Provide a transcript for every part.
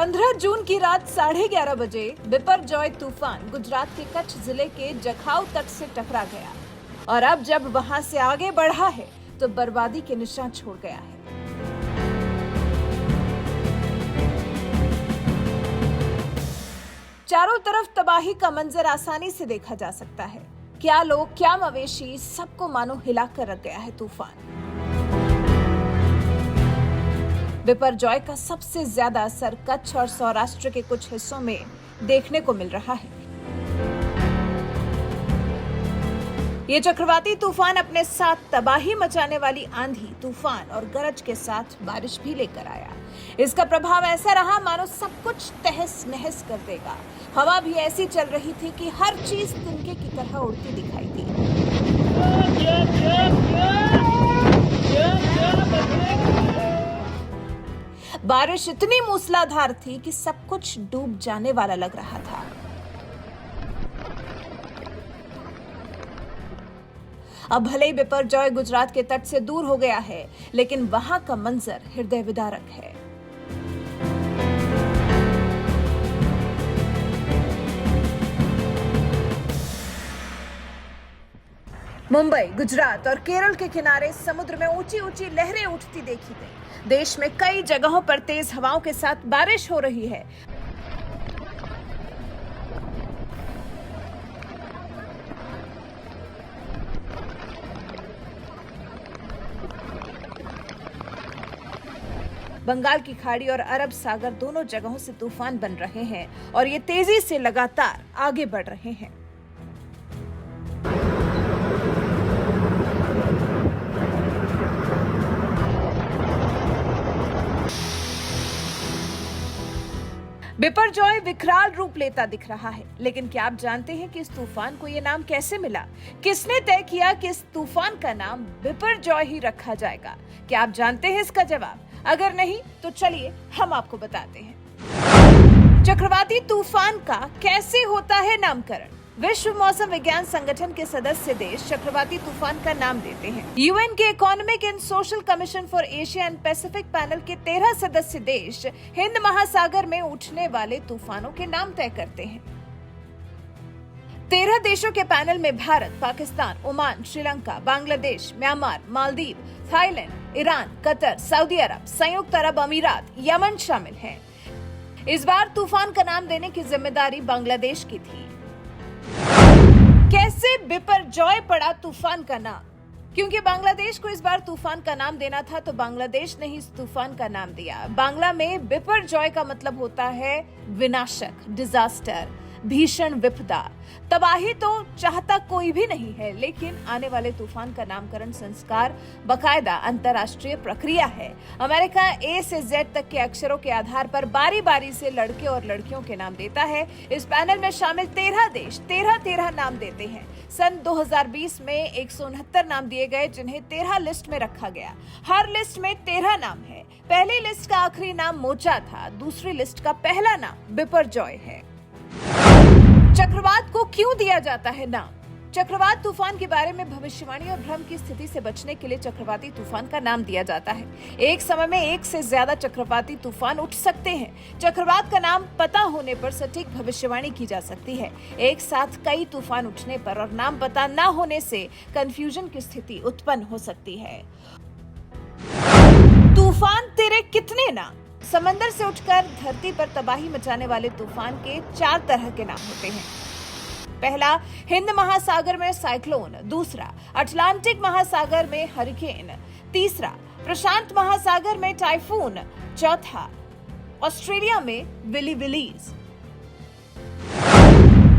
15 जून की रात 11:30 बजे बिपरजॉय तूफान गुजरात के कच्छ जिले के जखाऊ तट से टकरा गया और अब जब वहां से आगे बढ़ा है तो बर्बादी के निशान छोड़ गया है। चारों तरफ तबाही का मंजर आसानी से देखा जा सकता है। क्या लोग, क्या मवेशी, सबको मानो हिलाकर रख गया है तूफान। बिपरजॉय का सबसे ज्यादा असर कच्छ और सौराष्ट्र के कुछ हिस्सों में देखने को मिल रहा है। ये चक्रवाती तूफान अपने साथ तबाही मचाने वाली आंधी, तूफान और गरज के साथ बारिश भी लेकर आया। इसका प्रभाव ऐसा रहा मानो सब कुछ तहस नहस कर देगा। हवा भी ऐसी चल रही थी कि हर चीज तिनके की तरह उड़ती दिखाई दी। बारिश इतनी मूसलाधार थी कि सब कुछ डूब जाने वाला लग रहा था। अब भले ही बिपरजॉय गुजरात के तट से दूर हो गया है, लेकिन वहां का मंजर हृदय विदारक है। मुंबई, गुजरात और केरल के किनारे समुद्र में ऊंची ऊंची लहरें उठती देखी गई। देश में कई जगहों पर तेज हवाओं के साथ बारिश हो रही है। बंगाल की खाड़ी और अरब सागर दोनों जगहों से तूफान बन रहे हैं और ये तेजी से लगातार आगे बढ़ रहे हैं। बिपरजॉय विकराल रूप लेता दिख रहा है, लेकिन क्या आप जानते हैं कि इस तूफान को ये नाम कैसे मिला? किसने तय किया कि इस तूफान का नाम बिपरजॉय ही रखा जाएगा? क्या आप जानते हैं इसका जवाब? अगर नहीं तो चलिए हम आपको बताते हैं। चक्रवाती तूफान का कैसे होता है नामकरण? विश्व मौसम विज्ञान संगठन के सदस्य देश चक्रवाती तूफान का नाम देते हैं। यूएन के economic and social commission for Asia and Pacific panel के 13 सदस्य देश हिंद महासागर में उठने वाले तूफानों के नाम तय करते हैं। 13 देशों के पैनल में Bharat, Pakistan, Oman, Sri Lanka, Bangladesh, Myanmar, Maldives, Thailand, Iran, Qatar, Saudi Arab, संयुक्त अरब अमीरात, यमन शामिल हैं। इस बार तूफान का नाम देने की जिम्मेदारी बांग्लादेश की थी। कैसे बिपरजॉय पड़ा तूफान का नाम? क्योंकि बांग्लादेश को इस बार तूफान का नाम देना था, तो बांग्लादेश ने ही इस तूफान का नाम दिया। बांग्ला में बिपरजॉय का मतलब होता है विनाशक, डिजास्टर, भीषण विपदा। तबाही तो चाहता कोई भी नहीं है, लेकिन आने वाले तूफान का नामकरण संस्कार बाकायदा अंतर्राष्ट्रीय प्रक्रिया है। अमेरिका ए से जेड तक के अक्षरों के आधार पर बारी बारी से लड़के और लड़कियों के नाम देता है। इस पैनल में शामिल 13 देश 13 नाम देते हैं। सन 2020 में 169 नाम दिए गए, जिन्हें 13 लिस्ट में रखा गया। हर लिस्ट में 13 नाम है। पहली लिस्ट का आखिरी नाम मोचा था, दूसरी लिस्ट का पहला नाम बिपरजॉय है। चक्रवात को क्यों दिया जाता है नाम? चक्रवात तूफान के बारे में भविष्यवाणी और भ्रम की स्थिति से बचने के लिए चक्रवाती तूफान का नाम दिया जाता है। एक समय में एक से ज्यादा चक्रवाती तूफान उठ सकते हैं। चक्रवात का नाम पता होने पर सटीक भविष्यवाणी की जा सकती है। एक साथ कई तूफान उठने पर और नाम पता न होने से कंफ्यूजन की स्थिति उत्पन्न हो सकती है। तूफान तेरे कितने नाम? समंदर से उठकर धरती पर तबाही मचाने वाले तूफान के 4 तरह के नाम होते हैं। पहला, हिंद महासागर में साइक्लोन। दूसरा, अटलांटिक महासागर में हरिकेन। तीसरा, प्रशांत महासागर में टाइफून। चौथा, ऑस्ट्रेलिया में विली विलीज।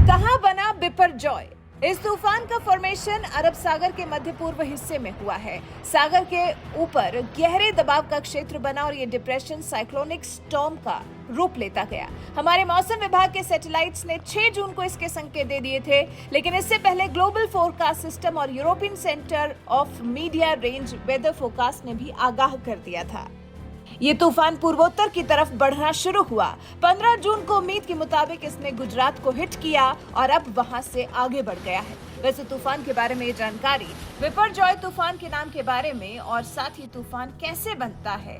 कहां बना बिपरजॉय? इस तूफान का फॉर्मेशन अरब सागर के मध्य पूर्व हिस्से में हुआ है। सागर के ऊपर गहरे दबाव का क्षेत्र बना और ये डिप्रेशन साइक्लोनिक स्टॉर्म का रूप लेता गया। हमारे मौसम विभाग के सैटेलाइट्स ने 6 जून को इसके संकेत दे दिए थे, लेकिन इससे पहले ग्लोबल फोरकास्ट सिस्टम और European centre of media range weather forecast ने भी आगाह कर दिया था। ये तूफान पूर्वोत्तर की तरफ बढ़ना शुरू हुआ। 15 जून को उम्मीद के मुताबिक इसने गुजरात को हिट किया और अब वहां से आगे बढ़ गया है। वैसे तूफान के बारे में ये जानकारी, बिपरजॉय तूफान के नाम के बारे में और साथ ही तूफान कैसे बनता है,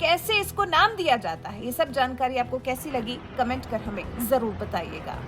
कैसे इसको नाम दिया जाता है, ये सब जानकारी आपको कैसी लगी कमेंट कर हमें जरूर बताइएगा।